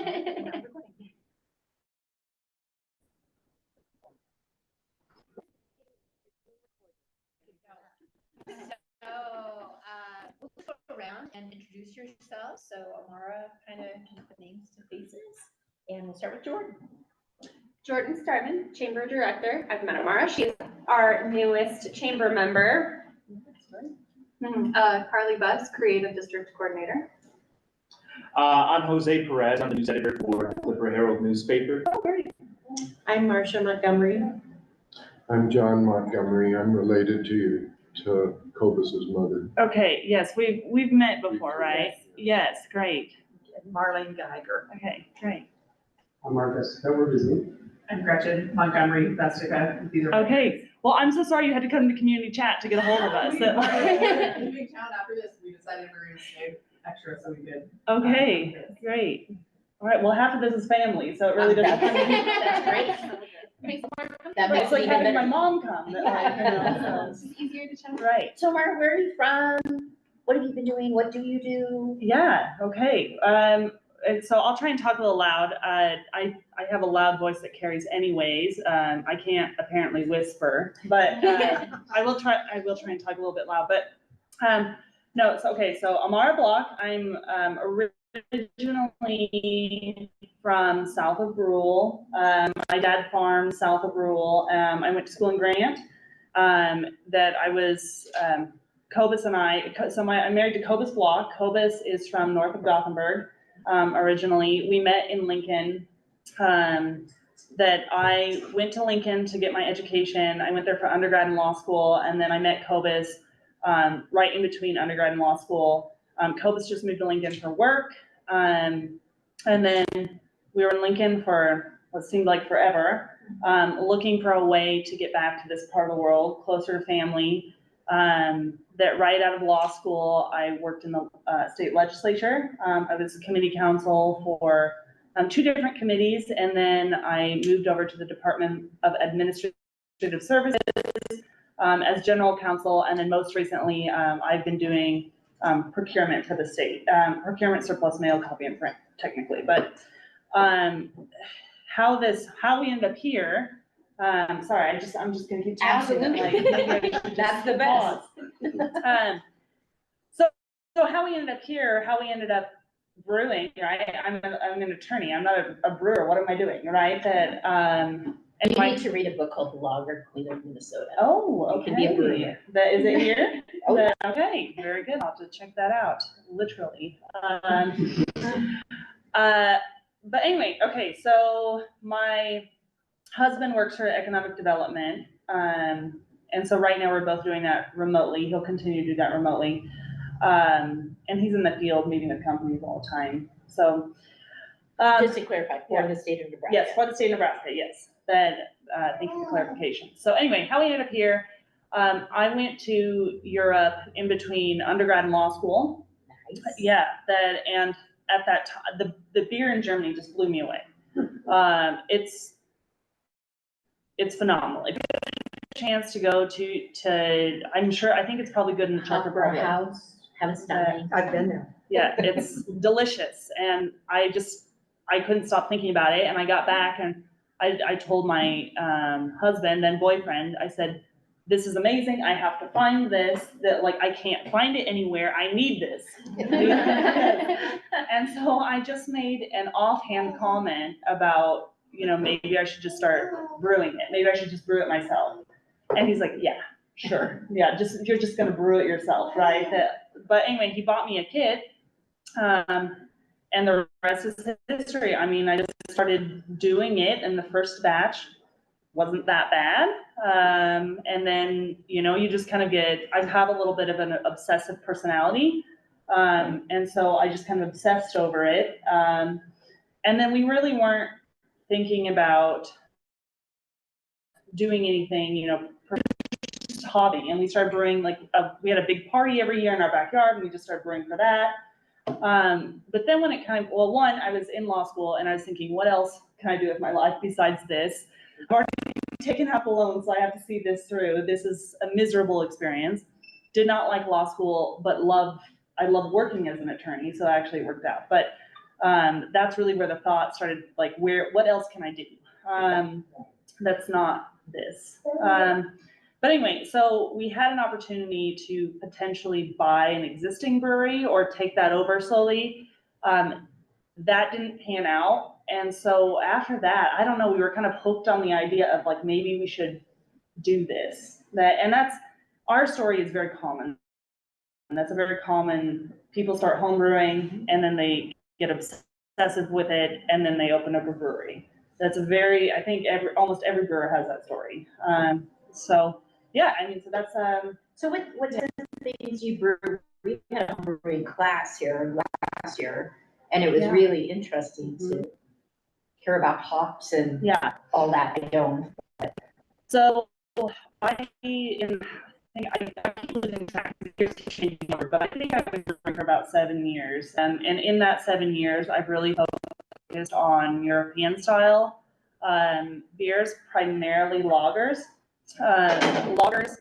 We'll go around and introduce yourselves. So Amara kind of can put names to faces, and we'll start with Jordan. Jordan Startman, Chamber Director. I've met Amara. She's our newest chamber member. Carly Buss, Creative District Coordinator. I'm Jose Perez. I'm the news editor for the Clipper Herald newspaper. Oh, great. I'm Marcia Montgomery. I'm John Montgomery. I'm related to Cobus's mother. Okay, yes, we've met before, right? Yes, great. Marlene Geiger. Okay, great. I'm Marcus Howard. I'm Gretchen Montgomery Vestica. Okay, well, I'm so sorry you had to come to community chat to get a hold of us. We moved town after this. We decided we were going to stay extra, so we did. Okay, great. All right, well, half of this is family, so it really doesn't. That's great. That makes It's like it even having my better. mom come. That, like, you know, so- It's easier to chat. Right. So Amara, where are you from? What have you been doing? What do you do? Yeah, okay. And so I'll try and talk a little loud. I have a loud voice that carries anyways. I can't apparently whisper, but I will try and talk a little bit loud. But no, it's okay. So Amara Block, I'm originally from south of Brule. My dad farmed south of Brule. I went to school in Grant. That I was Cobus and I'm married to Cobus Block. Cobus is from north of Gothenburg. Originally, we met in Lincoln. That I went to Lincoln to get my education. I went there for undergrad and law school, and then I met Cobus right in between undergrad and law school. Cobus just moved to Lincoln for work, and then we were in Lincoln for what seemed like forever, looking for a way to get back to this part of the world, closer to family. That right out of law school, I worked in the state legislature. I was a committee counsel for 2 different committees, and then I moved over to the Department of Administrative Services as general counsel, and then most recently, I've been doing procurement for the state, procurement, surplus, mail, copy, and print, technically. But how we end up here. Sorry, I'm just gonna keep talking. Absolutely. That's the best. So how we ended up here, how we ended up brewing, right? I'm an attorney. I'm not a brewer. What am I doing, right? That and You need to read a book called The Lager Queen of Minnesota. Oh, okay. You can be a brewer. That is it here? Oh, yeah. Okay, very good. I'll have to check that out. Literally. But anyway, okay. So my husband works for economic development, and so right now we're both doing that remotely. He'll continue to do that remotely, and he's in the field meeting with companies all the time. So, Just to clarify, for the state of Nebraska. yes, for the state of Nebraska, yes. That thank you for clarification. So anyway, how we ended up here, I went to Europe in between undergrad and law school. Nice. Yeah, and at that time, the beer in Germany just blew me away. It's phenomenal. If you have a chance to go to, I think it's probably good in the Czech Republic. House, haven't done. I've been there. Yeah, it's delicious, and I couldn't stop thinking about it. And I got back and I told my husband and boyfriend, I said, "This is amazing. I have to find this. That like I can't find it anywhere. I need this." And so I just made an offhand comment about, maybe I should just start brewing it. Maybe I should just brew it myself. And he's like, "Yeah, sure. Yeah, you're just gonna brew it yourself, right?" But anyway, he bought me a kit, and the rest is history. I mean, I just started doing it, and the first batch wasn't that bad. And then, you just kind of I have a little bit of an obsessive personality. And so I just kind of obsessed over it. And then we really weren't thinking about doing anything, just hobby. And we started brewing, we had a big party every year in our backyard, and we just started brewing for that. But then when it one, I was in law school and I was thinking, what else can I do with my life besides this? I've already taken out the loan, so I have to see this through. This is a miserable experience. Did not like law school, but I love working as an attorney, so it actually worked out. But That's really where the thought started, like, what else can I do? That's not this. But anyway, so we had an opportunity to potentially buy an existing brewery or take that over slowly. That didn't pan out. And so after that, I don't know, we were kind of hooked on the idea of like, maybe we should do this. And that's, our story is very common. And that's a very common, people start home brewing and then they get obsessive with it and then they open up a brewery. That's a very, I think almost every brewer has that story. So yeah, I mean, so that's, So what types of things you brew? We had a brewing class here last year, and it was Yeah. really interesting to hear about hops and yeah. all that. I don't. So I keep losing track of years keep changing over, but I think I've been brewing for about 7 years. And in that 7 years, I've really focused on European style beers, primarily lagers. Lagers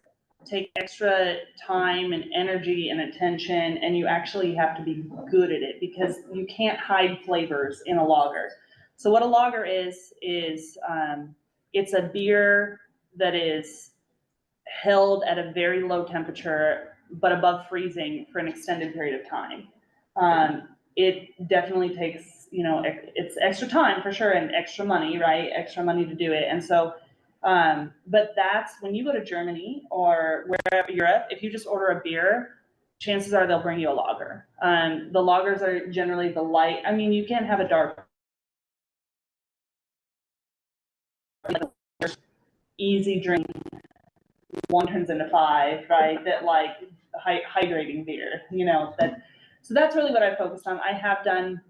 take extra time and energy and attention, and you actually have to be good at it because you can't hide flavors in a lager. So what a lager is it's a beer that is held at a very low temperature, but above freezing for an extended period of time. It definitely takes, it's extra time for sure and extra money, right? Extra money to do it. And so, but that's when you go to Germany or wherever Europe, if you just order a beer, chances are they'll bring you a lager. The lagers are generally the light. I mean, you can have a dark, easy drink. 1 turns into 5, right? That like hydrating beer, so that's really what I focused on. I have done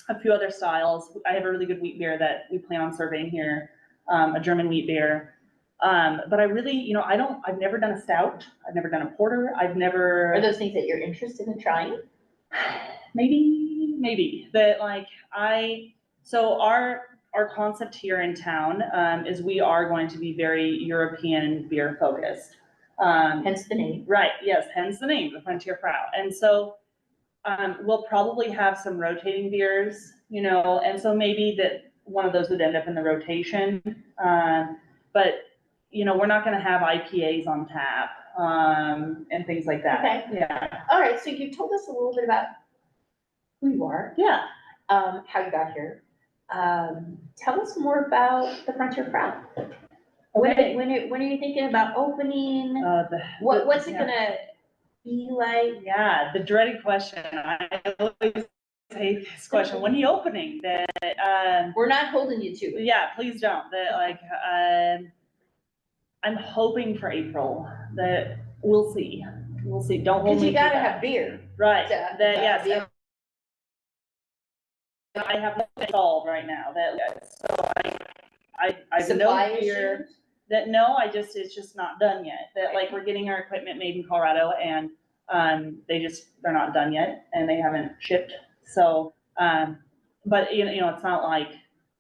a few other styles. I have a really good wheat beer that we plan on serving here, a German wheat beer. But I really, I've never done a stout. I've never done a porter. Are those things that you're interested in trying? Maybe that so our concept here in town is we are going to be very European beer focused. Hence the name. Right, yes, hence the name, the Frontier Frau. And so we'll probably have some rotating beers, and so maybe that one of those would end up in the rotation. But, we're not going to have IPAs on tap and things like that. Okay. Yeah. All right, so you told us a little bit about who you are, Yeah. how you got here. Tell us more about the Frontier Frau. Okay. When are you thinking about opening? What's it gonna be like? Yeah, the dreaded question. I always hate this question. When are you opening? We're not holding you to it. Yeah, please don't. I'm hoping for April. That we'll see. We'll see. Don't hold Because me you to gotta that. have beer. Right. Yes. Yes. I have no solved right now. So I Supply no beer. issues? It's just not done yet. We're getting our equipment made in Colorado and they're not done yet and they haven't shipped. So, but it's not like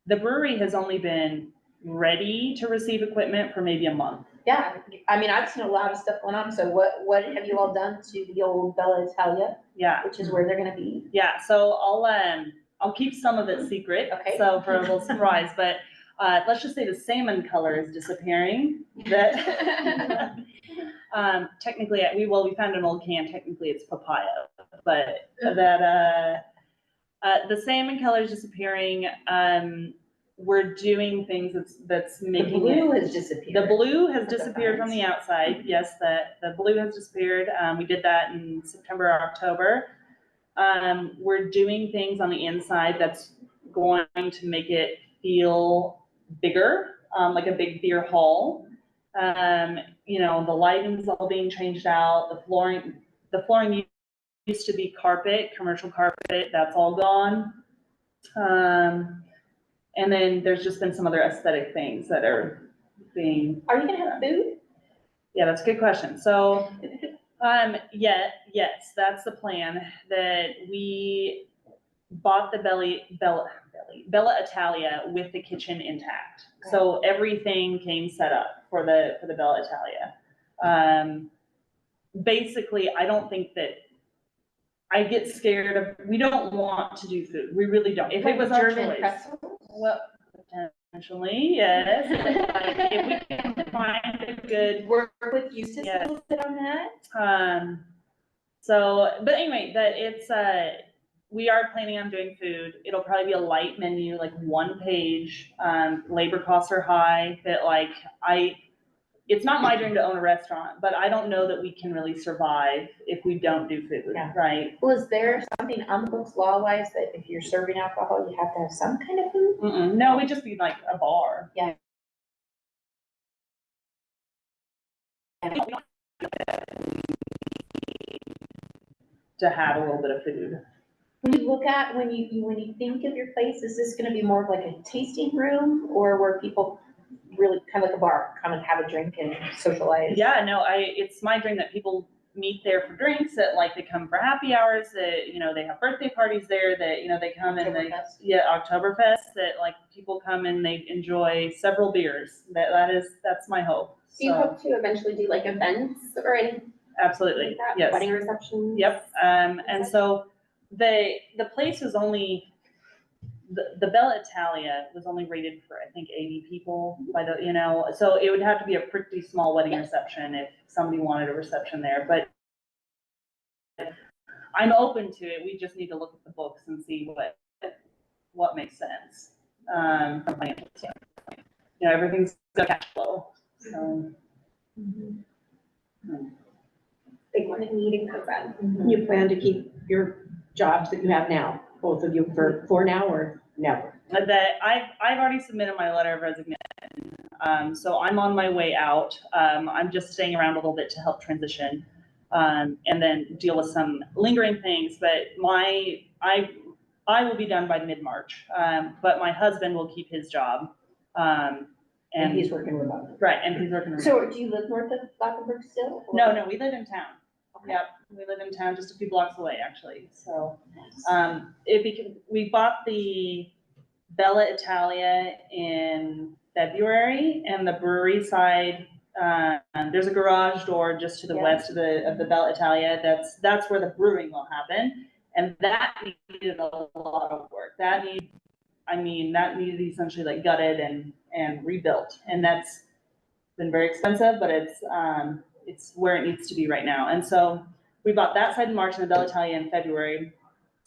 the brewery has only been ready to receive equipment for maybe a month. Yeah, I mean, I've seen a lot of stuff going on. So what have you all done to the old Bella Italia? Yeah. Which is where they're gonna be? Yeah. So I'll keep some of it secret. Okay. So for a little surprise, but let's just say the salmon color is disappearing. Technically, we found an old can. Technically, it's papaya, but the salmon color is disappearing. We're doing things that's making The blue has disappeared. The blue has That's disappeared from nice. the outside. Yes, the blue has disappeared. We did that in September or October. We're doing things on the inside that's going to make it feel bigger, like a big beer hall. The lighting's all being changed out. The flooring used to be carpet, commercial carpet. That's all gone. And then there's just been some other aesthetic things that are being. Are you gonna have food? Yeah, that's a good question. So, yes, that's the plan, that we bought the Bella Italia with the kitchen intact. Okay. So everything came set up for the Bella Italia. Basically, I I get scared of, we don't want to do food. We really don't. If it was our German choice. pretzels? Well, potentially, yes. Like, if we can find a good, Work with Eustace Yeah. a little bit on that? so, but anyway, we are planning on doing food. It'll probably be a light menu, like one page. Labor costs are high, but like, it's not my dream to own a restaurant, but I don't know that we can really survive if we don't do food, Yeah. right? Well, is there something on the books law-wise that if you're serving alcohol, you have to have some kind of food? Mm-mm. No, we just be like a bar. Yeah. To have a little bit of food. When you look at, when you think of your place, is this gonna be more of like a tasting room or where people really kind of like a bar, come and have a drink and socialize? Yeah, no, it's my dream that people meet there for drinks, that like they come for happy hours, that, you know, they have birthday parties there, that, you know, they come and they, Oktoberfest. yeah, Oktoberfest, that like people come and they enjoy several beers. That's my hope. Do you So, hope to eventually do like events or anything absolutely, like that? yes. Wedding receptions? Yep, and so the place was only, the Bella Italia was only rated for, I think, 80 people by the, you know, so it would have to be a pretty small wedding reception if somebody wanted a reception there, but I'm open to it. We just need to look at the books and see what makes sense. From financial standpoint. You know, everything's got cash flow, so. Big one in meeting Cozad. You plan to keep your jobs that you have now, both of you, for now or never? That I've already submitted my letter of resignation. So I'm on my way out. I'm just staying around a little bit to help transition, and then deal with some lingering things. But I will be done by mid-March. But my husband will keep his job. And he's working remotely. Right, and he's working. So do you live north of Gothenburg still? or- No, we live in town. Okay. Yep, we live in town just a few blocks away, actually. So, we bought the Bella Italia in February, and the brewery side, there's a garage door just to the Yeah. west of the Bella Italia. That's where the brewing will happen, and that needed a lot of work. That needed essentially like gutted and rebuilt, and that's been very expensive, but it's where it needs to be right now. And so we bought that side in March and the Bella Italia in February,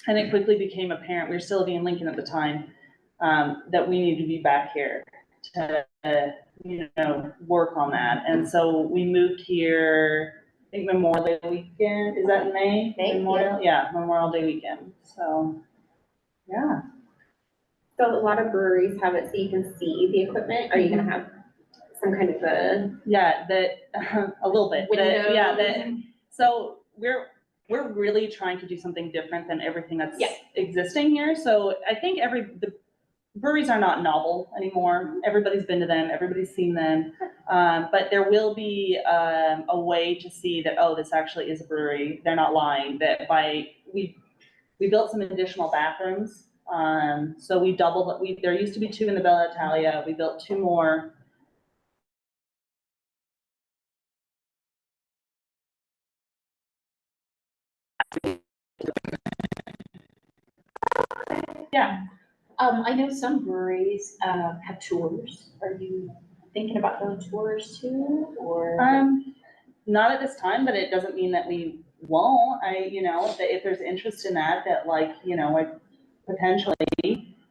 and it quickly became apparent, we were still living in Lincoln at the time, that we needed to be back here to, work on that. And so we moved here, I think Memorial Day weekend, is that in May? May, Memorial, yeah, Memorial Day weekend, so, yeah. So a lot of breweries have it so you can see the equipment. Are you gonna have some kind of a Yeah, a little bit. window? So we're really trying to do something different than everything that's Yeah. existing here. So I think the breweries are not novel anymore. Everybody's been to them, everybody's seen them. But there will be a way to see that, oh, this actually is a brewery. They're not lying. That we built some additional bathrooms. So we doubled, there used to be 2 in the Bella Italia. We built 2 more. Yeah. I know some breweries, have tours. Are you thinking about doing tours too, or? Not at this time, but it doesn't mean that we won't. That if there's interest in that, like, potentially,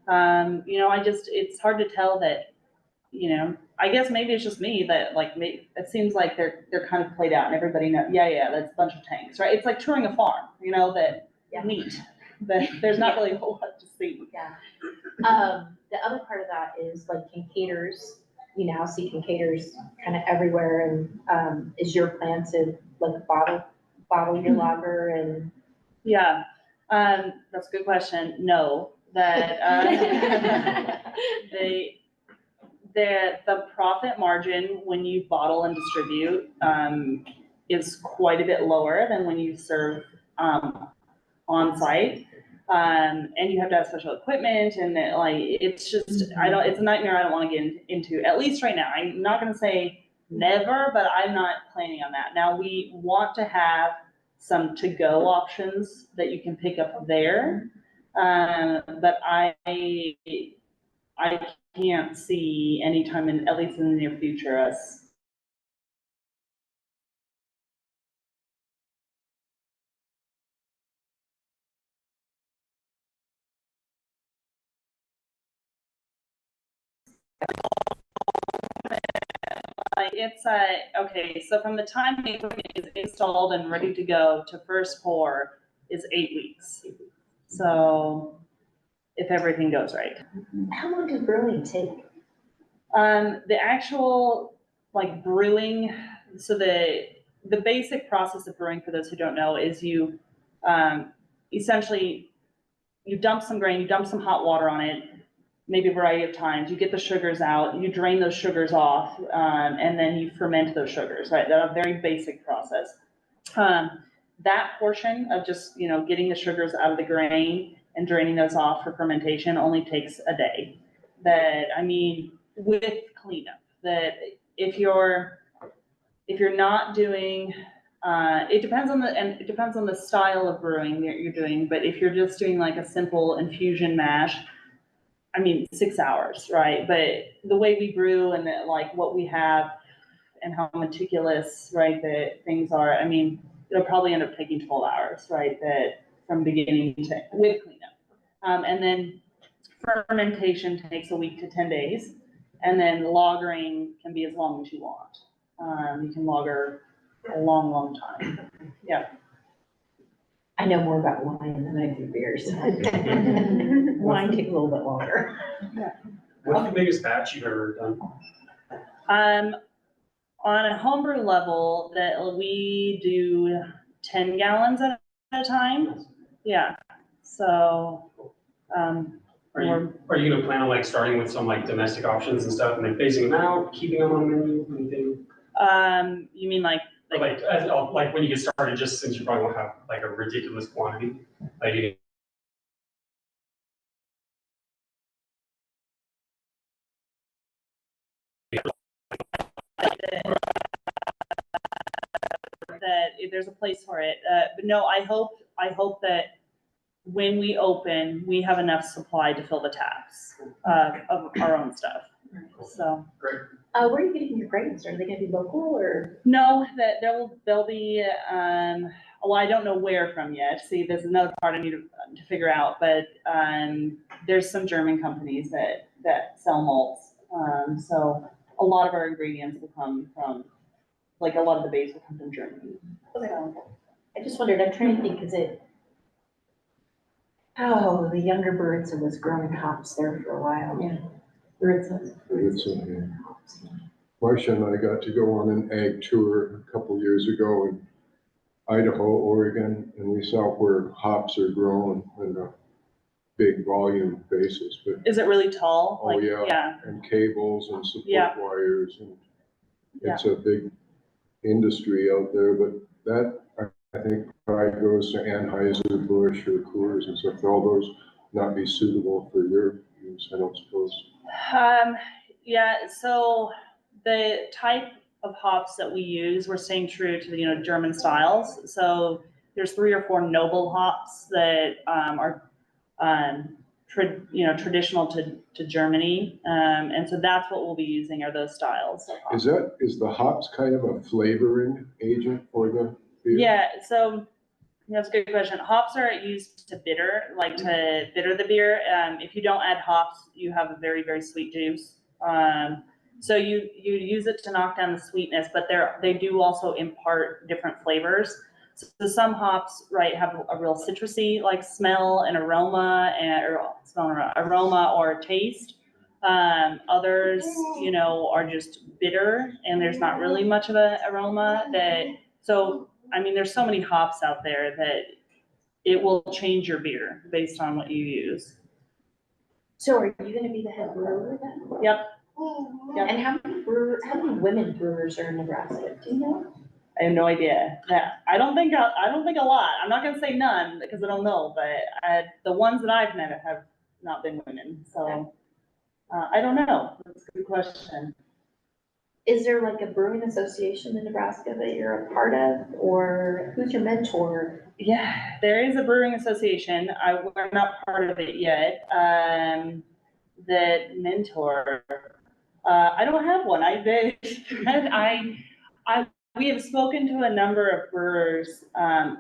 it's hard to tell that, I guess maybe it's just me that like, it seems like they're kind of played out and everybody knows, yeah, that's a bunch of tanks, right? It's like touring a farm, that Yeah. neat, but there's not really a whole lot to see. Yeah. The other part of that is like Kincaters, you now see Kincaters kind of everywhere, and, is your plan to like bottle your lager and? Yeah, that's a good question. No, that, the profit margin when you bottle and distribute, is quite a bit lower than when you serve, on site. And you have to have special equipment, and it's just, it's a nightmare I don't want to get into, at least right now. I'm not gonna say never, but I'm not planning on that. Now, we want to have some to-go options that you can pick up there. But I can't see anytime in, at least in the near future, us. Like it's okay, so from the time the equipment is installed and ready to go to first pour is 8 weeks. So if everything goes right. How long does brewing take? The actual like brewing, so the basic process of brewing, for those who don't know, is you essentially you dump some grain, you dump some hot water on it, maybe a variety of times, you get the sugars out, you drain those sugars off, and then you ferment those sugars, right? That's a very basic process. That portion of just, you know, getting the sugars out of the grain and draining those off for fermentation only takes a day. That, I mean, with cleanup, that if you're not doing, it depends on the style of brewing that you're doing, but if you're just doing like a simple infusion mash, I mean, 6 hours, right? But the way we brew and like what we have and how meticulous, right, that things are, I mean, it'll probably end up taking 12 hours, right? That from beginning to, with cleanup. And then fermentation takes a week to 10 days. And then lagering can be as long as you want. You can lager a long, long time. Yeah. I know more about wine than I do beers. Wine takes a little bit longer. What's the biggest batch you've ever done? On a homebrew level, that we do 10 gallons at a time. Yeah. So, Are you gonna plan on like starting with some like domestic options and stuff and then phasing them out, keeping them on the menu, anything? You mean like Like when you get started, just since you probably won't have like a ridiculous quantity, like you that there's a place for it. But no, I hope that when we open, we have enough supply to fill the taps of our own stuff. So. great. Where are you getting your grains? Are they gonna be local or? No, that there'll be, well, I don't know where from yet. See, there's another part I need to figure out, but, there's some German companies that sell malts. So a lot of our ingredients will come from, like a lot of the base will come from Germany. Okay. I just wondered, I'm trying to think, the younger Baritza was growing hops there for a while. Yeah. Baritza, yeah. Marcia and I got to go on an ag tour a couple years ago in Idaho, Oregon, and we saw where hops are grown on a big volume basis, but. Is it really tall? Oh, Like, yeah. Yeah. And cables and support Yeah. wires, and it's a big industry out there, but that, I think, probably goes to Anheuser-Busch or Coors and stuff. All those not be suitable for your use, I don't suppose. Yeah, so the type of hops that we use, we're staying true to the, German styles. So there's 3 or 4 noble hops that are traditional to Germany. And so that's what we'll be using, are those styles of hops. Is the hops kind of a flavoring agent for the beer? Yeah, so that's a good question. Hops are used to bitter the beer. If you don't add hops, you have a very, very sweet juice. So you use it to knock down the sweetness, but they do also impart different flavors. So some hops, right, have a real citrusy like smell and aroma or taste. Others, are just bitter and there's not really much of an aroma so I mean, there's so many hops out there that it will change your beer based on what you use. So are you gonna be the head brewer then? Yep. And how many women brewers are in Nebraska? Do you know? I have no idea. Yeah, I don't think a lot. I'm not gonna say none because I don't know, but the ones that I've met have not been women. So I don't know. That's a good question. Is there like a brewing association in Nebraska that you're a part of, or who's your mentor? Yeah, there is a brewing association. We're not part of it yet. That mentor, I don't have one. We have spoken to a number of brewers,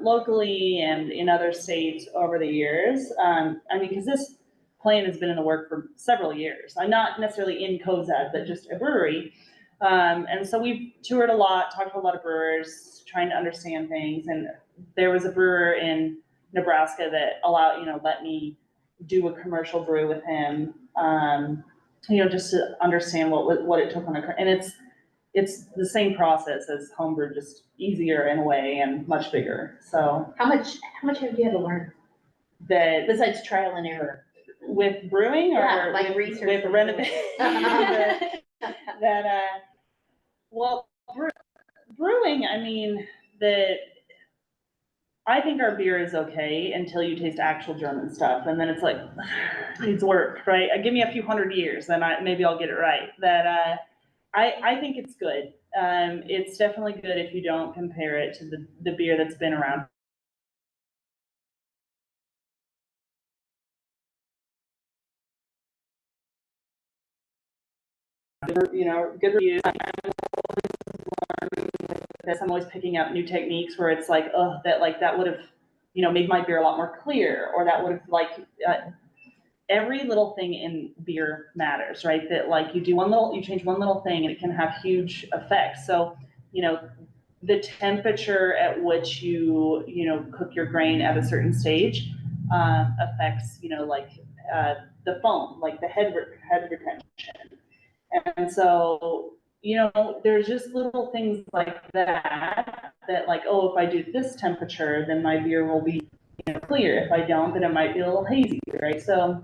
locally and in other states over the years. I mean, because this plan has been in the work for several years. I'm not necessarily in Cozad, but just a brewery. And so we've toured a lot, talked to a lot of brewers, trying to understand things. And there was a brewer in Nebraska that let me do a commercial brew with him, just to understand what it took on and it's the same process as homebrew, just easier in a way and much bigger. So How much have you had to learn that besides trial and error? with brewing or Yeah, like research. with renovation? Well, brewing, I mean, I think our beer is okay until you taste actual German stuff, and then it's like, it needs work, right? Give me a few hundred years, then maybe I'll get it right. I think it's good. It's definitely good if you don't compare it to the beer that's been around. Good reviews. I'm always picking up new techniques where it's like, oh, that would have, made my beer a lot more clear, or that would have every little thing in beer matters, right? That you change one little thing and it can have huge effects. So, the temperature at which you cook your grain at a certain stage affects, the foam, like the head retention. And so, there's just little things like that, oh, if I do this temperature, then my beer will be clear. If I don't, then it might be a little hazy, right? So,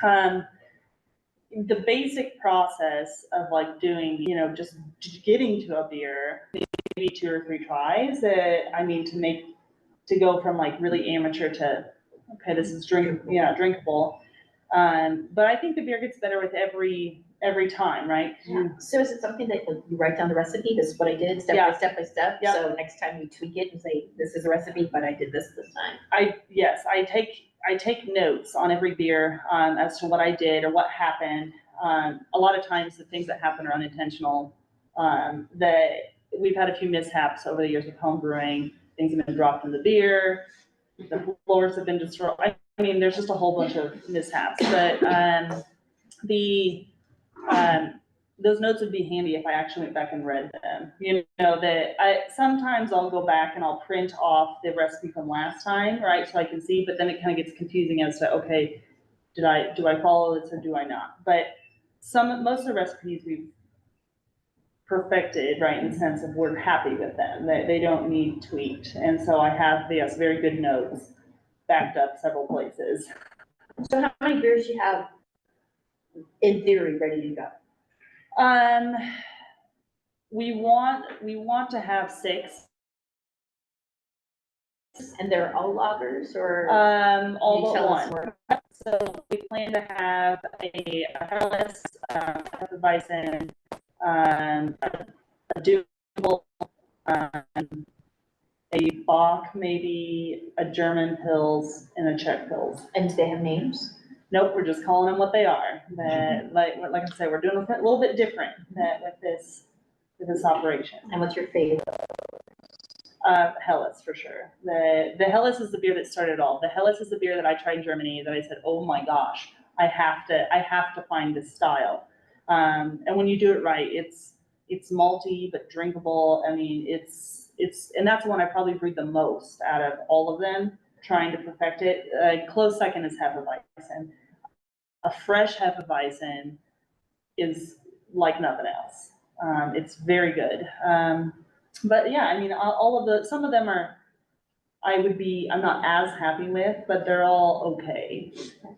the basic process of doing, just getting to a beer, maybe 2 or 3 tries, to go from really amateur to, okay, this is drinkable. But I think the beer gets better with every time, right? Yeah. So is it something that you write down the recipe? This is what I did, step by step? Yeah. So next time you tweak it and say, this is a recipe, but I did this time. Yes, I take notes on every beer as to what I did or what happened. A lot of times the things that happen are unintentional. That we've had a few mishaps over the years with home brewing. Things have been dropped in the beer. The floors have been destroyed. I mean, there's just a whole bunch of mishaps, but those notes would be handy if I actually went back and read them. Sometimes I'll go back and I'll print off the recipe from last time, right? So I can see, but then it kind of gets confusing as to, okay, do I follow this or do I not? But most of the recipes we've perfected, right, in the sense of we're happy with them, that they don't need tweaked. And so I have, very good notes backed up several places. So how many beers do you have in theory ready to go? We want to have 6. And they're all lagers, or? All but one. So we plan to have a Helles, Hefeweizen, a Duvel, a Bock, maybe a German Pils, and a Czech Pils. And do they have names? Nope, we're just calling them what they are. Like I said, we're doing a little bit different with this operation. And what's your favorite? Helles for sure. The Helles is the beer that started it all. The Helles is the beer that I tried in Germany that I said, oh my gosh, I have to find this style. And when you do it right, it's malty but drinkable. I mean, and that's the one I probably brewed the most out of all of them, trying to perfect it. Close second is Hefeweizen. A fresh Hefeweizen is like nothing else. It's very good. But yeah, I mean, some of them I'm not as happy with, but they're all okay.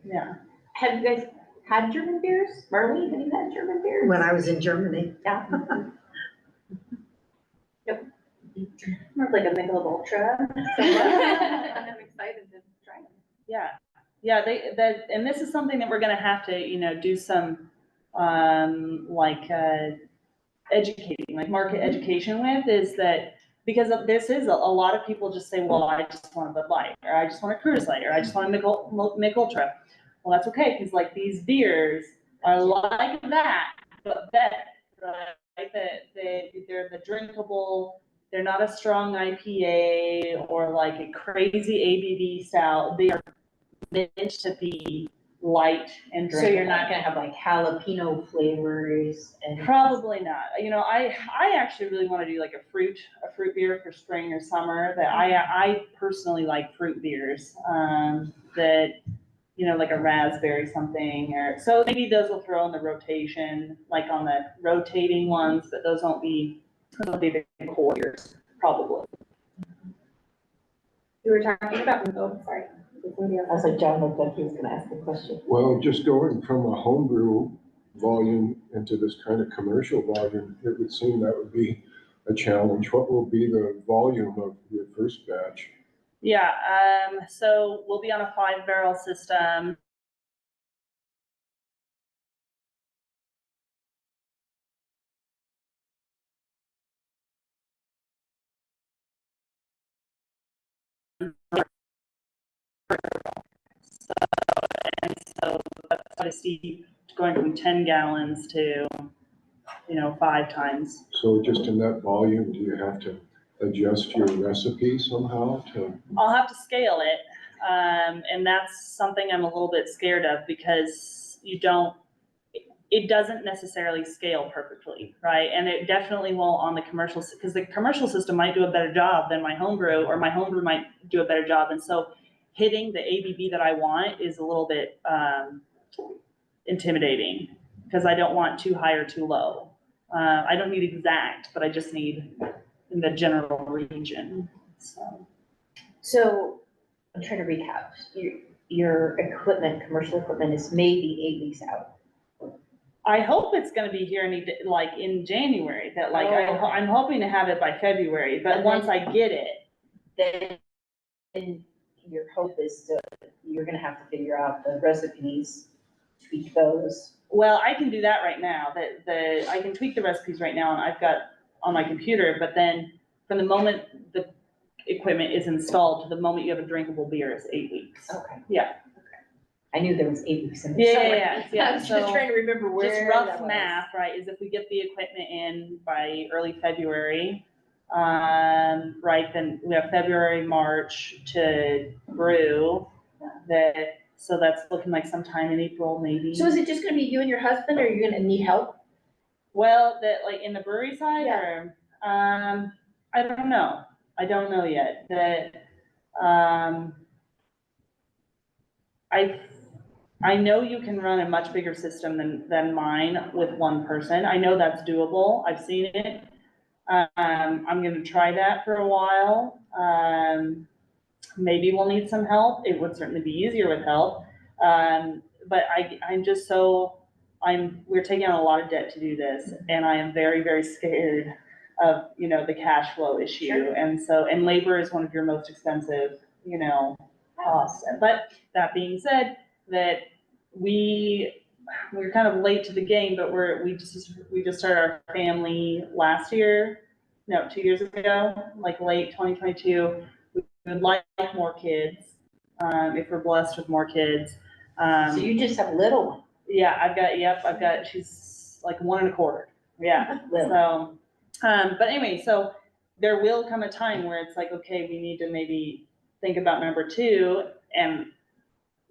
Yeah. Have you guys had German beers? Marlene, have you had German beers? When I was in Germany. Yeah. Yep. More like a Michelob Ultra. So I'm excited to try them. Yeah. Yeah, and this is something that we're gonna have to, do some, educating, like market education with, is that because of this is a lot of people just say, well, I just want a Bud Light, or I just want a Coors Light, or I just want a Michelob Ultra. Well, that's okay, because like these beers are like that, but better, right? They're the drinkable, they're not a strong IPA or like a crazy ABV stout. They are meant to be light and drinkable. So you're not gonna have like jalapeno flavors and. Probably not. You know, I actually really want to do like a fruit beer for spring or summer. That I personally like fruit beers. That, you know, like a raspberry something, or so maybe those will throw in the rotation, like on the rotating ones, but those won't be the core beers, probably. You were talking about, oh, sorry. I was like, John looked like he was gonna ask a question. Well, just going from a homebrew volume into this kind of commercial volume, it would seem that would be a challenge. What will be the volume of your first batch? Yeah, so we'll be on a 5-barrel system. So that's quite a steep, going from 10 gallons to, you know, 5 times. So just in that volume, do you have to adjust your recipe somehow to? I'll have to scale it, and that's something I'm a little bit scared of, because it doesn't necessarily scale perfectly, right? And it definitely won't on the commercial, because the commercial system might do a better job than my homebrew, or my homebrew might do a better job. And so hitting the ABV that I want is a little bit intimidating, because I don't want too high or too low. I don't need exact, but I just need in the general region, so. So I'm trying to recap. Your equipment, commercial equipment is maybe 8 weeks out. I hope it's gonna be here like in January, that like, Oh. I'm hoping to have it by February, but And once then- I get it. Then your hope is you're gonna have to figure out the recipes, tweak those. Well, I can do that right now, I can tweak the recipes right now, and I've got on my computer, but then from the moment the equipment is installed to the moment you have a drinkable beer is 8 weeks. Okay. Yeah. I knew there was 8 weeks in there somewhere. Yeah, I was just so trying to remember where just that rough was. math, right, is if we get the equipment in by early February, right, then we have February, March to brew, so that's looking like sometime in April, maybe. So is it just gonna be you and your husband, or are you gonna need help? Well, like in the brewery side, Yeah. or, I don't know yet, I know you can run a much bigger system than mine with one person. I know that's doable. I've seen it. I'm gonna try that for a while. Maybe we'll need some help. It would certainly be easier with help. But we're taking on a lot of debt to do this, and I am very, very scared of, you know, the cash flow issue. Sure. And labor is one of your most expensive, you know, costs. But that being said, that we're kind of late to the game, but we just started our family last year, no, 2 years ago, like late 2022. We would like more kids, if we're blessed with more kids. So you just have a little one. Yeah, I've got, she's like 1 1/4. Yeah, Little. so, but anyway, so there will come a time where it's like, okay, we need to maybe think about number 2, and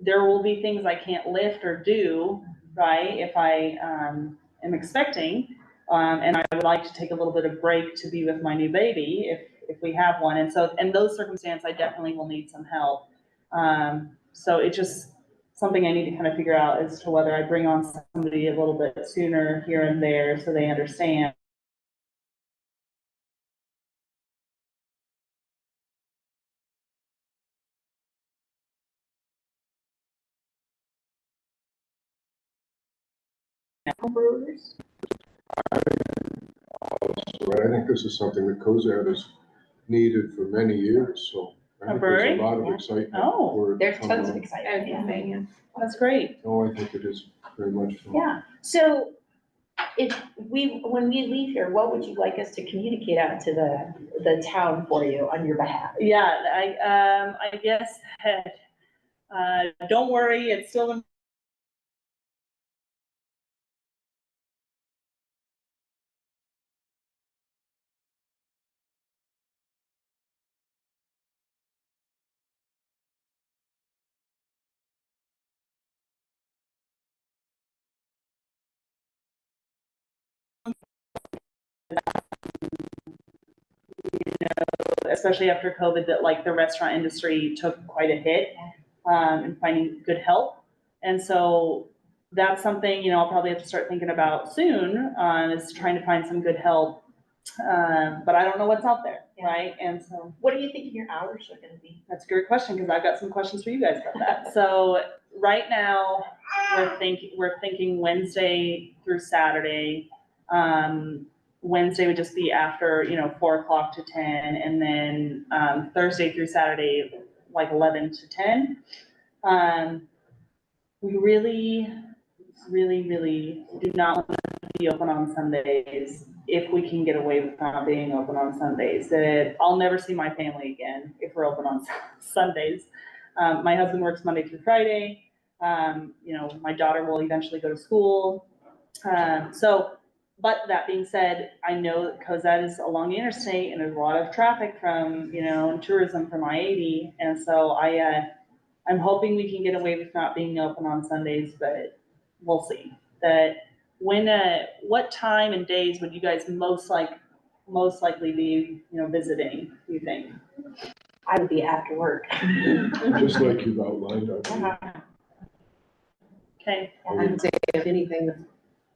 there will be things I can't lift or do, right, if I am expecting, and I would like to take a little bit of break to be with my new baby if we have one. And so in those circumstances, I definitely will need some help. So it's just something I need to kind of figure out as to whether I bring on somebody a little bit sooner here and there so they understand. Brewers? But I think this is something that Cozad has needed for many years, so I think brewery? there's a lot of excitement Oh, for it. There's coming tons of up. excitement. That's great. Oh, I think it is very much so. Yeah, so when we leave here, what would you like us to communicate out to the town for you on your behalf? Yeah, I guess, don't worry, it's still especially after COVID, that like the restaurant industry took quite a hit in finding good help. And so that's something, you know, I'll probably have to start thinking about soon, is trying to find some good help. But I don't know what's out there, right? And so What are you thinking your hours are gonna be? that's a great question, because I've got some questions for you guys about that. So right now, we're thinking Wednesday through Saturday. Wednesday would just be after, 4 o'clock to 10, and then, Thursday through Saturday, like 11 to 10. We really, really, really do not want to be open on Sundays if we can get away with not being open on Sundays. That I'll never see my family again if we're open on Sundays. My husband works Monday through Friday. My daughter will eventually go to school. But that being said, I know that Cozad is along the interstate and there's a lot of traffic from, tourism from I-80. And so I'm hoping we can get away with not being open on Sundays, but we'll see. What time and days would you guys most likely be, visiting, do you think? I would be after work. Just like you've outlined, I believe. Okay. I I would- would say if anything,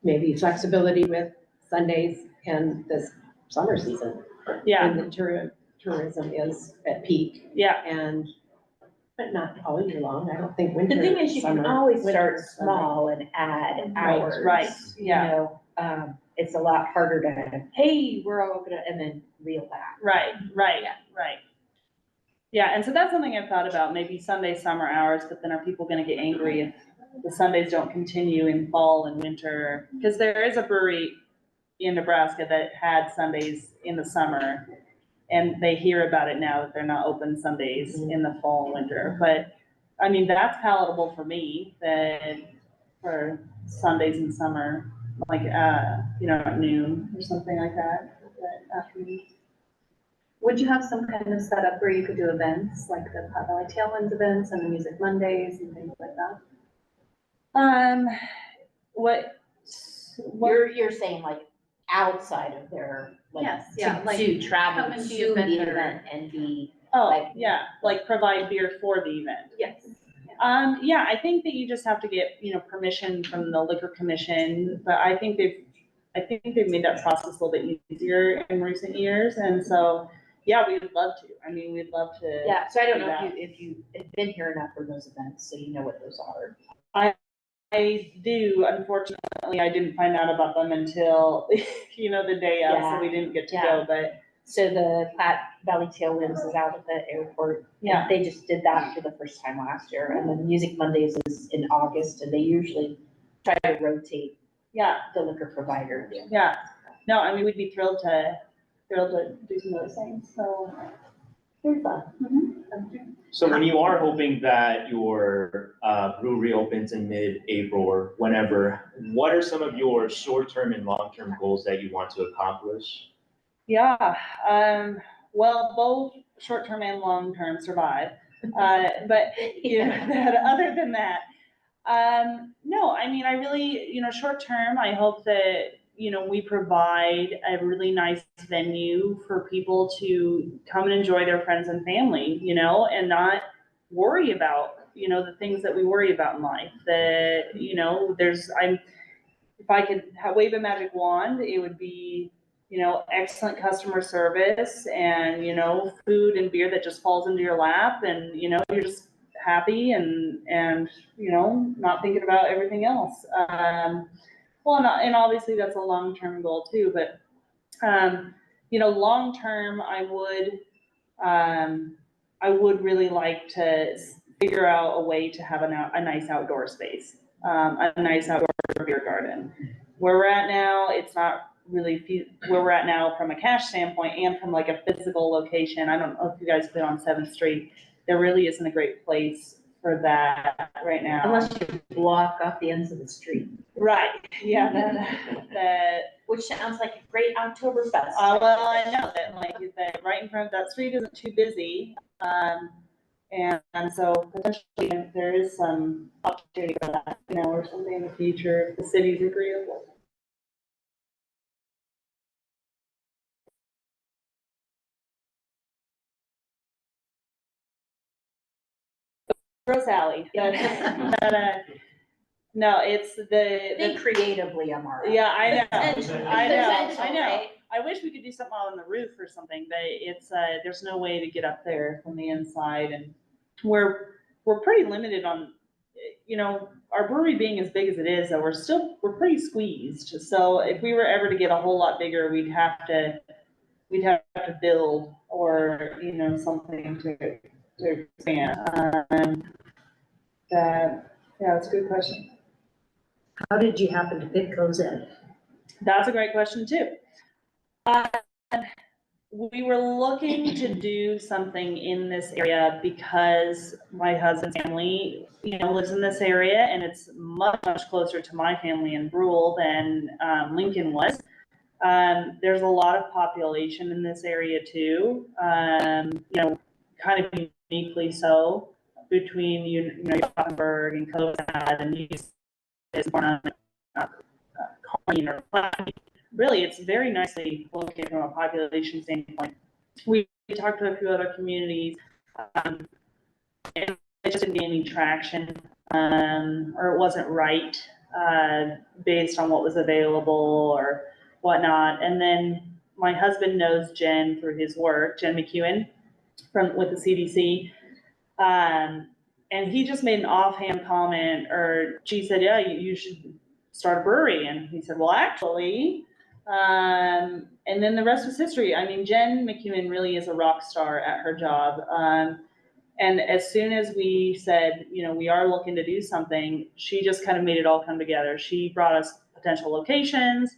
maybe flexibility with Sundays and this summer season. Yeah, When the tourism is at peak yeah, but not all year long. I don't think The winter. thing is, you can summer, always winter, start summer. small and add Right, hours. right, You yeah. know, it's a lot harder to, hey, we're all gonna, and then reel back. right. Yeah, and so that's something I've thought about, maybe Sunday summer hours, but then are people gonna get angry if the Sundays don't continue in fall and winter? Because there is a brewery in Nebraska that had Sundays in the summer, and they hear about it now that they're not open Sundays in the fall and winter. But, I mean, that's palatable for me, that for Sundays in summer, like, at noon or something like that, afternoon. Would you have some kind of setup where you could do events, like the Pot Valley Tailwinds events and the Music Mondays and things like that? What? You're saying like outside of their, like, Yes, yeah, to, like, to travel come and to be the a vendor. event and be, Oh, like- yeah, like provide beer for the event. Yes. Yeah, I think that you just have to get, permission from the liquor commission, but I think they've made that process a little bit easier in recent years, and so, yeah, we'd love to. I mean, we'd love to. yeah, so I don't know Yeah. if you have been here enough for those events, so you know what those are. I do, unfortunately, I didn't find out about them until, the day of, so we didn't get to go, but. So the Platte Valley Tailwinds is out at the airport. Yeah. They just did that for the first time last year, and then Music Mondays is in August, and they usually try to rotate Yeah, the liquor providers. yeah. No, I mean, we'd be thrilled to do some of those things, so. Very fun. So when you are hoping that your brewery opens in mid-April or whenever, what are some of your short-term and long-term goals that you want to accomplish? Yeah, well, both short-term and long-term survive. But, that other than that, no, I mean, I really, short-term, I hope that, we provide a really nice venue for people to come and enjoy their friends and family, and not worry about, the things that we worry about in life. That, if I could wave a magic wand, it would be, excellent customer service and, food and beer that just falls into your lap and, you're just happy and, not thinking about everything else. And obviously that's a long-term goal too, but, long-term, I would really like to figure out a way to have a nice outdoor space, a nice outdoor beer garden. where we're at now, it's not really where we're at now from a cash standpoint and from like a physical location. I don't know if you guys have been on 7th Street. There really isn't a great place for that right now. Unless you block off the ends of the street. Right, yeah, that, Which sounds like a great Oktoberfest. well, I know that, like, that right in front of that street isn't too busy. And so potentially there is some opportunity for that, or something in the future, if the city's agreeable. Rose Alley. No, it's Think creatively, Amara. yeah, I know, Essentially. I know, Essentially, right? I wish we could do something on the roof or something, but it's, there's no way to get up there from the inside, and we're pretty limited on, our brewery being as big as it is, though, we're pretty squeezed. So if we were ever to get a whole lot bigger, we'd have to build or, something to expand. Yeah, that's a good question. How did you happen to pick Cozad? That's a great question too. We were looking to do something in this area because my husband's family, lives in this area, and it's much, much closer to my family in Brule than Lincoln was. There's a lot of population in this area too, kind of uniquely so, between, Gothenburg and Cozad and really, it's very nicely located from a population standpoint. We talked to a few other communities, and it just didn't get any traction, or it wasn't right, based on what was available or whatnot. And then my husband knows Jen through his work, Jen McEwen, with the CDC. And he just made an offhand comment, or she said, yeah, you should start a brewery. And he said, well, actually, and then the rest was history. I mean, Jen McEwen really is a rock star at her job. And as soon as we said, we are looking to do something, she just kind of made it all come together. She brought us potential locations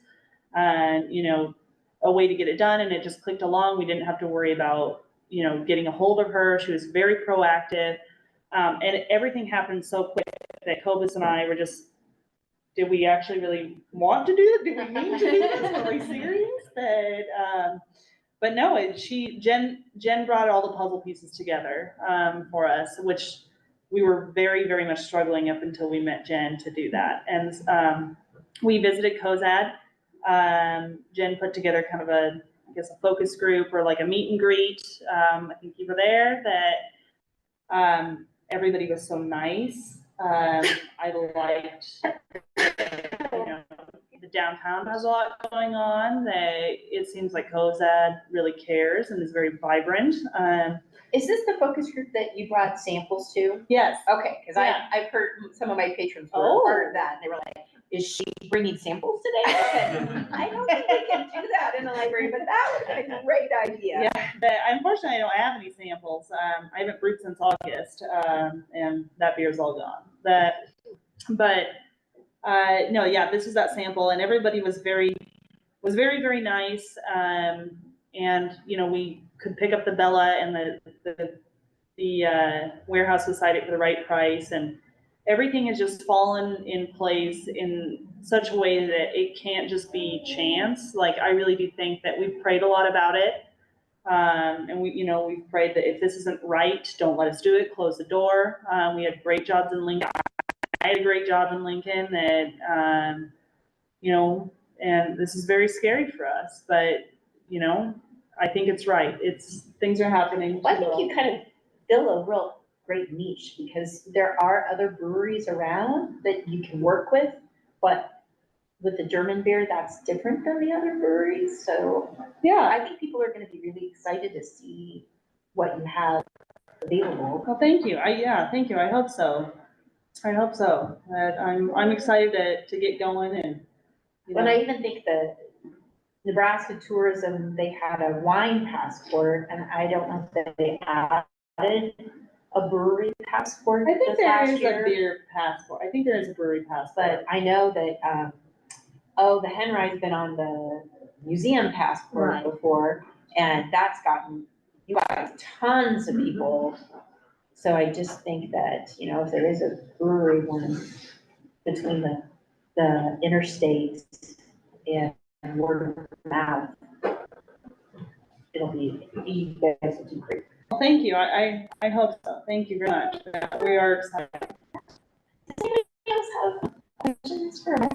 and, a way to get it done. And it just clicked along. We didn't have to worry about, getting a hold of her. She was very proactive. And everything happened so quick that Cobus and I were just, did we actually really want to do it? Did we mean to do this? Were we serious? But no, Jen brought all the puzzle pieces together for us, which we were very, very much struggling up until we met Jen to do that. And we visited Cozad. Jen put together kind of a focus group or like a meet and greet. I think you were there. That everybody was so nice. I liked, the downtown has a lot going on. It seems like Cozad really cares and is very vibrant. Is this the focus group that you brought samples to? Yes. Okay, because Yeah. I've heard some of my patrons were part of that, and they were like, is she bringing samples today? I don't think we can do that in the library, but that would have been a great idea. Yeah, but unfortunately, I don't have any samples. I haven't brewed since August, and that beer's all gone. But no, yeah, this is that sample, and everybody was very, very nice. And we could pick up the Bella, and the warehouse beside it for the right price, and everything has just fallen in place in such a way that it can't just be chance. Like, I really do think that we've prayed a lot about it. And we've prayed that if this isn't right, don't let us do it, close the door. We had great jobs in Lincoln. I had a great job in Lincoln that, and this is very scary for us, but, I think it's right. Things are happening. Well, I think you kind of fill a real great niche, because there are other breweries around that you can work with, but with the German beer, that's different than the other breweries. So yeah, I think people are going to be really excited to see what you have available. Well, thank you. Thank you. I hope so. I'm excited to get going, and But I even think the Nebraska Tourism, they had a wine passport, and I don't know if they added a brewery passport. I think this there last is year. a beer passport. I think there is a brewery passport. But I know that Oh, the Henri's been on the museum passport Right. before, and that's gotten, you got tons of people. So I just think that, you know, if there is a brewery one between the interstates and word of mouth, it'll be, you guys will do great. Well, thank you. I hope so. Thank you very much. We are excited. Does anybody else have questions for me?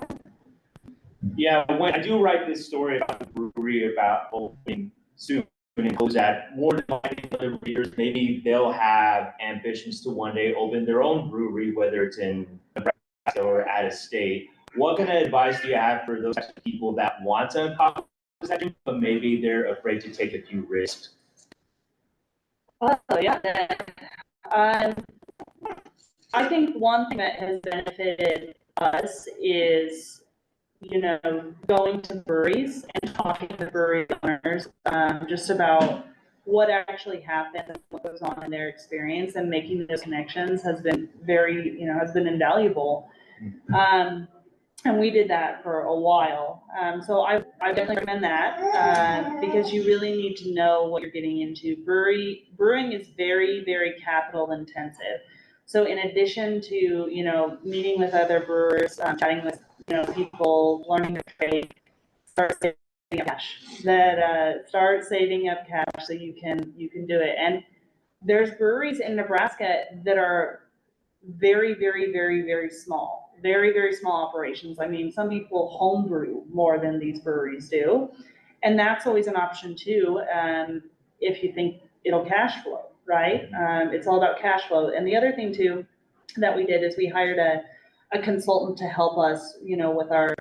Yeah, when I do write this story about the brewery about opening soon in Cozad, more than likely other readers, maybe they'll have ambitions to one day open their own brewery, whether it's in Nebraska or out of state. What kind of advice do you have for those types of people that want to accomplish that, but maybe they're afraid to take a few risks? Oh, yeah. I think one thing that has benefited us is, you know, going to breweries and talking to brewery owners, just about what actually happens and what goes on in their experience, and making those connections has been very, you know, has been invaluable. And we did that for a while. So I definitely recommend that, because you really need to know what you're getting into. Brewing is very, very capital intensive. So in addition to, you know, meeting with other brewers, chatting with, you know, people, learning the trade, start saving up cash. Start saving up cash so you can do it. And there's breweries in Nebraska that are very, very, very, very small. Very, very small operations. I mean, some people homebrew more than these breweries do. And that's always an option too, if you think it'll cash flow, right? It's all about cash flow. And the other thing too that we did is we hired a consultant to help us, you know, with our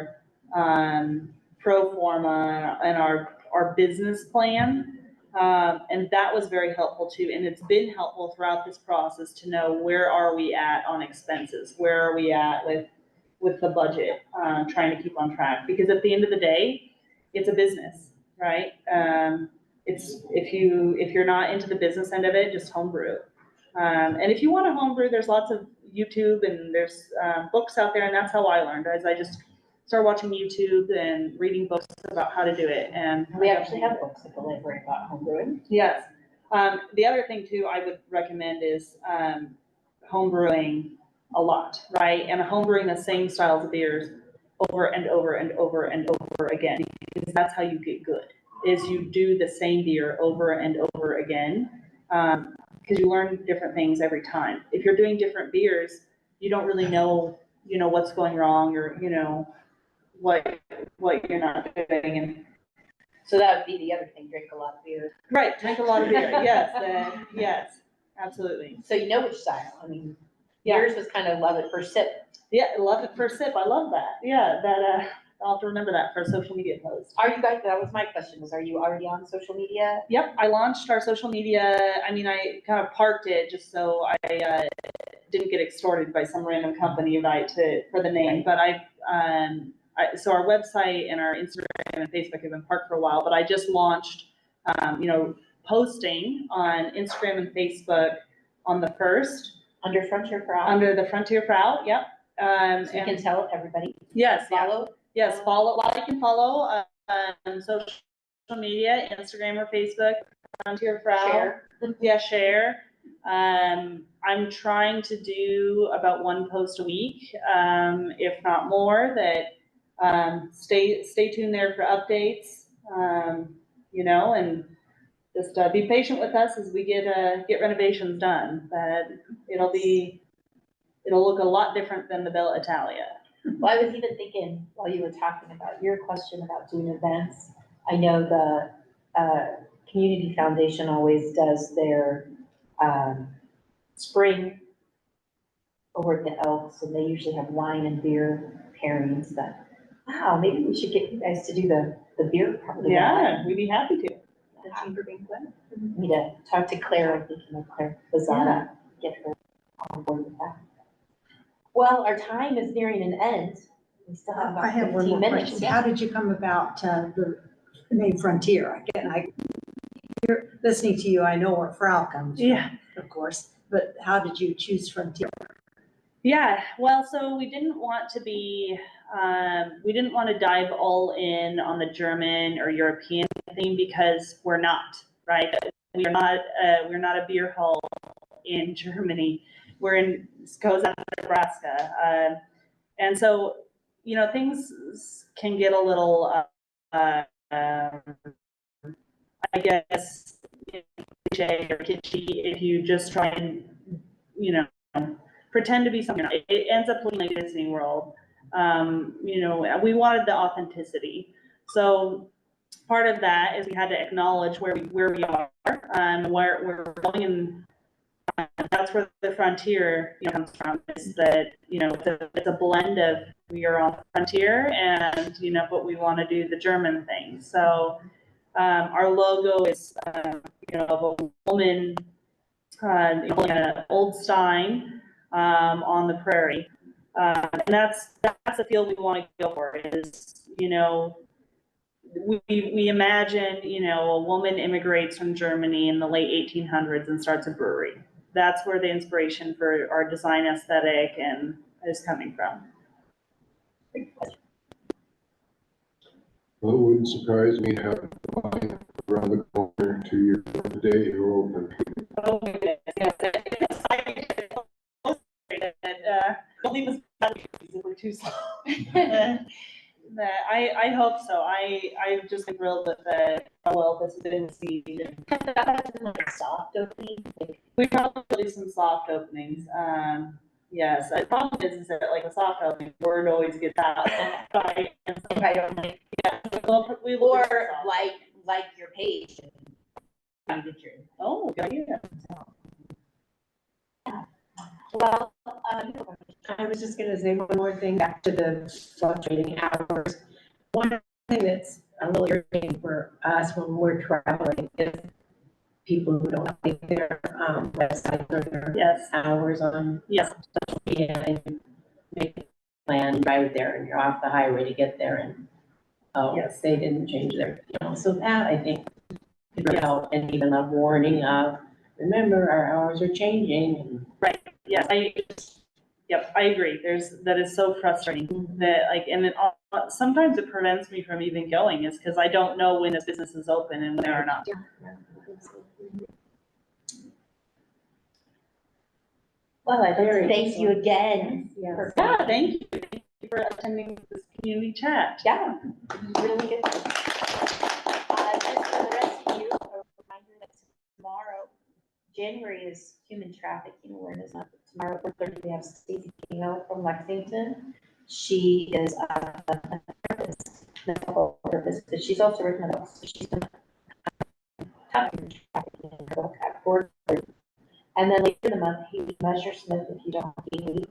pro forma and our business plan. And that was very helpful too. And it's been helpful throughout this process to know where are we at on expenses? Where are we at with the budget, trying to keep on track? Because at the end of the day, it's a business, right? If you're not into the business end of it, just homebrew. And if you want to homebrew, there's lots of YouTube and there's books out there, and that's how I learned. As I just started watching YouTube and reading books about how to do it. And We actually have books at the library about homebrewing. yes. The other thing too I would recommend is homebrewing a lot, right? And homebrewing the same styles of beers over and over and over and over again, because that's how you get good, is you do the same beer over and over again, because you learn different things every time. If you're doing different beers, you don't really know, you know, what's going wrong, or, you know, what you're not doing. And So that would be the other thing, drink a lot of beer. right, drink a lot of beer. Yes, yes, absolutely. So you know which style. I mean, Yeah. yours was kind of love it first sip. Yeah, love it first sip. I love that. Yeah, I'll have to remember that for a social media post. Are you guys, that was my question, was are you already on social media? Yep, I launched our social media. I mean, I kind of parked it just so I didn't get extorted by some random company, right, for the name. But so our website and our Instagram and Facebook have been parked for a while, but I just launched, you know, posting on Instagram and Facebook on the 1st. Under Frontier Frau? Under the Frontier Frau, yep. So you can tell everybody. Yes, yeah. Follow? Yes, like and follow social media, Instagram or Facebook, Frontier Frau. Share. Yeah, share. I'm trying to do about one post a week, if not more. That stay tuned there for updates. You know, and just be patient with us as we get renovations done. But it'll look a lot different than the Bella Italia. Well, I was even thinking, while you were talking about your question about doing events, I know the Community Foundation always does their spring over at the Elks, and they usually have wine and beer pairings that, wow, maybe we should get you guys to do the beer part of the Yeah, wine. we'd be happy to. Thank you for being glad. Need to talk to Claire, I'm thinking of Claire Cozad, get her on board with that. Well, our time is nearing an end. We still have I about have one 15 more minutes. question. How did you come about the name Frontier? Again, you're listening to you, I know where Frau comes from, Yeah. of course, but how did you choose Frontier? Yeah, well, so we didn't want to be we didn't want to dive all in on the German or European thing because we're not, right? We're not a beer hall in Germany. We're in Cozad, Nebraska. And so, you know, things can get a little, I guess, cliche or kitschy if you just try and, you know, pretend to be something. It ends up looking like Disney World. You know, we wanted the authenticity. So part of that is we had to acknowledge where we are, where we're going, and that's where the frontier, you know, comes from. Is that, you know, it's a blend of we are on the frontier and, you know, but we want to do the German thing. So our logo is, you know, of a woman, in an old Stein on the prairie. And that's the feel we want to go for, is, you know, we imagine, you know, a woman immigrates from Germany in the late 1800s and starts a brewery. That's where the inspiration for our design aesthetic and is coming from. Well, it wouldn't surprise me having a line around the corner to your day you're open. Oh my goodness, yes, it's exciting. Believe us, we're too slow. I hope so. I'm just thrilled with how well this has been received. Soft opening. We probably do some soft openings. Yes, the problem is that like a soft opening, word always gets out. Right? And so, yeah, we will Or do some soft. like your page. Oh, good idea. Well, I was just gonna say one more thing back to the fluctuating hours. One thing that's a little irritating for us when we're traveling is people who don't think their website or their Yes. hours on Yes. social media, and make a plan right there, and you're off the highway to get there, and Yes. they didn't change their, you know, so that I think could help, and even a warning of, remember, our hours are changing. And Yes, I agree. That is so frustrating that like, and it sometimes it prevents me from even going, is because I don't know when this business is open and when they are not. well, I'd like to thank you again. Yes. Yeah, thank you. Thank you for attending this community chat. Yeah, really good. Just for the rest of you, a reminder that tomorrow, January is Human Trafficking Awareness Month. Tomorrow, 4:30, we have Stacey Kino from Lexington. She is a therapist, medical therapist, but she's also written a book. So she's been talking trafficking in her book at Ford. And then later in the month, Haley Messersmith, if you don't know Haley,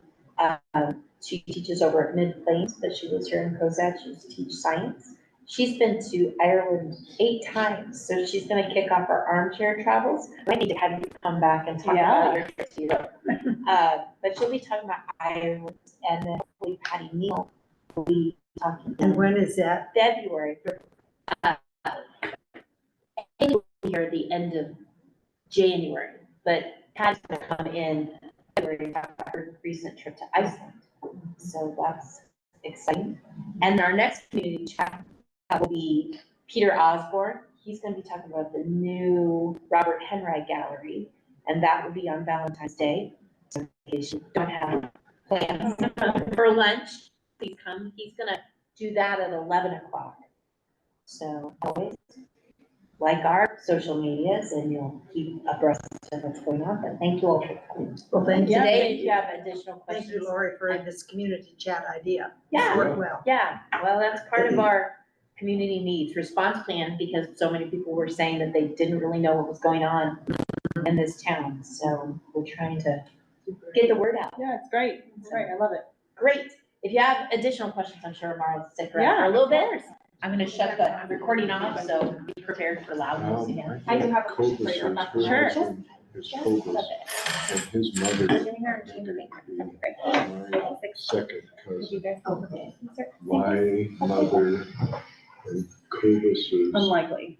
she teaches over at Mid Plains, but she lives here in Cozad. She used to teach science. She's been to Ireland 8 times, so she's going to kick off our armchair travels. I need to have you come back and talk about your trip to Europe. But she'll be talking about Ireland, and then hopefully Patty Neal will be talking. And when is that? February. Here at the end of January, but Patty's going to come in February after her recent trip to Iceland. So that's exciting. And our next community chat will be Peter Osborne. He's going to be talking about the new Henri Art Gallery, and that will be on Valentine's Day. So in case you don't have plans for lunch, please come. He's going to do that at 11 o'clock. So always like our social medias, and you'll keep abreast of what's going on. But thank you all for coming. Well, thank you. Today, if you have additional questions. Thank you, Lori, for this community chat idea. Yeah. Worked well. Yeah, well, that's part of our community needs response plan, because so many people were saying that they didn't really know what was going on in this town. So we're trying to get the word out. Yeah, it's great. It's great. I love it. Great. If you have additional questions, I'm sure Amara will stick around for a little bit. I'm gonna shut the recording off, so be prepared for loud news again. I do have a question for you. Sure. His Cobus, and his mother happened to be my second cousin. Okay. My mother and Cobus's Unlikely.